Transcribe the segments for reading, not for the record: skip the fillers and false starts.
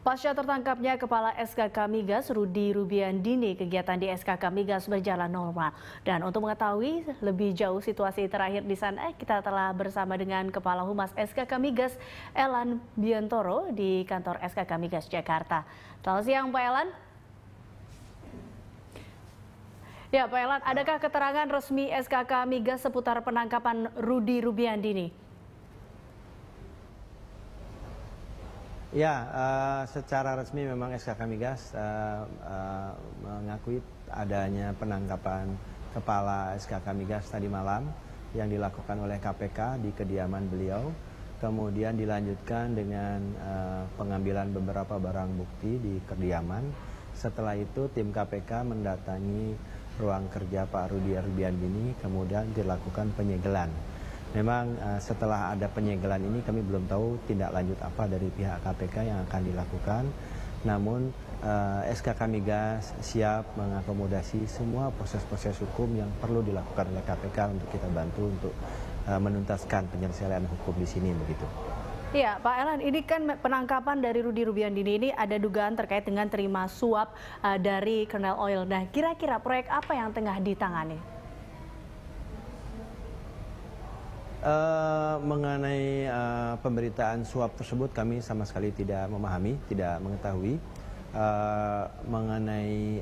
Pasca tertangkapnya Kepala SKK Migas Rudi Rubiandini, kegiatan di SKK Migas berjalan normal. Dan untuk mengetahui lebih jauh situasi terakhir di sana, kita telah bersama dengan Kepala Humas SKK Migas, Elan Biantoro, di kantor SKK Migas Jakarta. Selamat siang, Pak Elan. Ya, Pak Elan, adakah keterangan resmi SKK Migas seputar penangkapan Rudi Rubiandini? Ya, secara resmi memang SKK Migas mengakui adanya penangkapan Kepala SKK Migas tadi malam yang dilakukan oleh KPK di kediaman beliau. Kemudian dilanjutkan dengan pengambilan beberapa barang bukti di kediaman. Setelah itu tim KPK mendatangi ruang kerja Pak Rudi Rubiandini, kemudian dilakukan penyegelan. Memang setelah ada penyegelan ini kami belum tahu tindak lanjut apa dari pihak KPK yang akan dilakukan. Namun SKK Migas siap mengakomodasi semua proses-proses hukum yang perlu dilakukan oleh KPK untuk kita bantu untuk menuntaskan penyelesaian hukum di sini begitu. Iya, Pak Elan, ini kan penangkapan dari Rudi Rubiandini ini ada dugaan terkait dengan terima suap dari Kernel Oil. Nah, kira-kira proyek apa yang tengah ditangani? Mengenai pemberitaan suap tersebut kami sama sekali tidak memahami, tidak mengetahui. Mengenai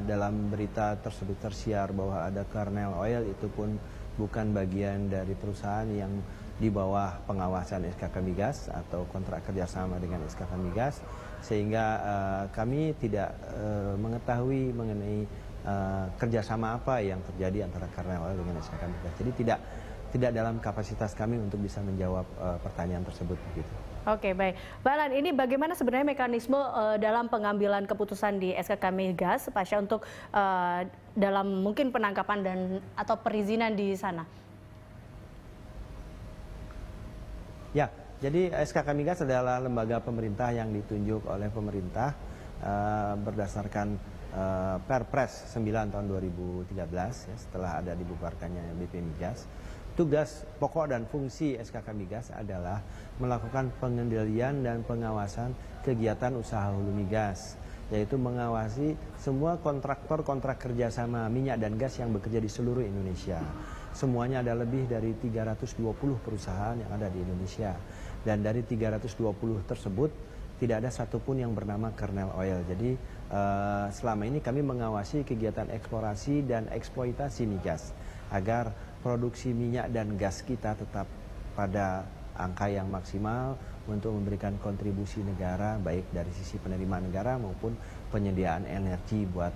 dalam berita tersebut tersiar bahwa ada Kernel Oil, itu pun bukan bagian dari perusahaan yang di bawah pengawasan SKK Migas atau kontrak kerjasama dengan SKK Migas, sehingga kami tidak mengetahui mengenai kerjasama apa yang terjadi antara Kernel Oil dengan SKK Migas. Jadi tidak dalam kapasitas kami untuk bisa menjawab pertanyaan tersebut begitu. Oke, baik. Pak Elan, ini bagaimana sebenarnya mekanisme dalam pengambilan keputusan di SKK Migas pasca untuk dalam mungkin penangkapan dan atau perizinan di sana? Ya, jadi SKK Migas adalah lembaga pemerintah yang ditunjuk oleh pemerintah berdasarkan Perpres 9 tahun 2013 ya, setelah ada dibubarkannya BP Migas. Tugas pokok dan fungsi SKK Migas adalah melakukan pengendalian dan pengawasan kegiatan usaha hulu migas, yaitu mengawasi semua kontraktor kontrak kerjasama minyak dan gas yang bekerja di seluruh Indonesia. Semuanya ada lebih dari 320 perusahaan yang ada di Indonesia. Dan dari 320 tersebut tidak ada satupun yang bernama Kernel Oil. Jadi selama ini kami mengawasi kegiatan eksplorasi dan eksploitasi migas agar produksi minyak dan gas kita tetap pada angka yang maksimal untuk memberikan kontribusi negara, baik dari sisi penerimaan negara maupun penyediaan energi buat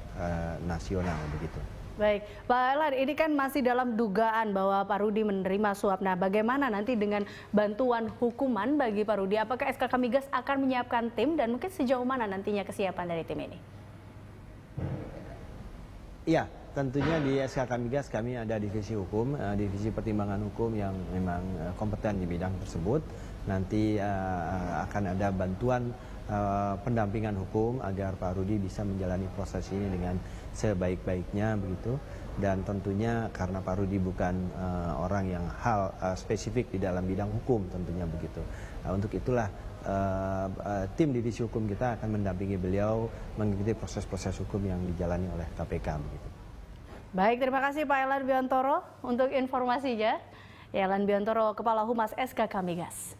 nasional begitu. Baik, Pak Elan, ini kan masih dalam dugaan bahwa Pak Rudi menerima suap. Nah, bagaimana nanti dengan bantuan hukuman bagi Pak Rudi? Apakah SKK Migas akan menyiapkan tim dan mungkin sejauh mana nantinya kesiapan dari tim ini? Iya, tentunya di SKK Migas kami ada divisi hukum, divisi pertimbangan hukum yang memang kompeten di bidang tersebut. Nanti akan ada bantuan pendampingan hukum agar Pak Rudi bisa menjalani proses ini dengan sebaik-baiknya begitu. Dan tentunya karena Pak Rudi bukan orang yang spesifik di dalam bidang hukum tentunya begitu. Untuk itulah tim divisi hukum kita akan mendampingi beliau mengikuti proses-proses hukum yang dijalani oleh KPK begitu. Baik, terima kasih Pak Elan Biantoro untuk informasinya. Elan Biantoro, Kepala Humas SKK Migas.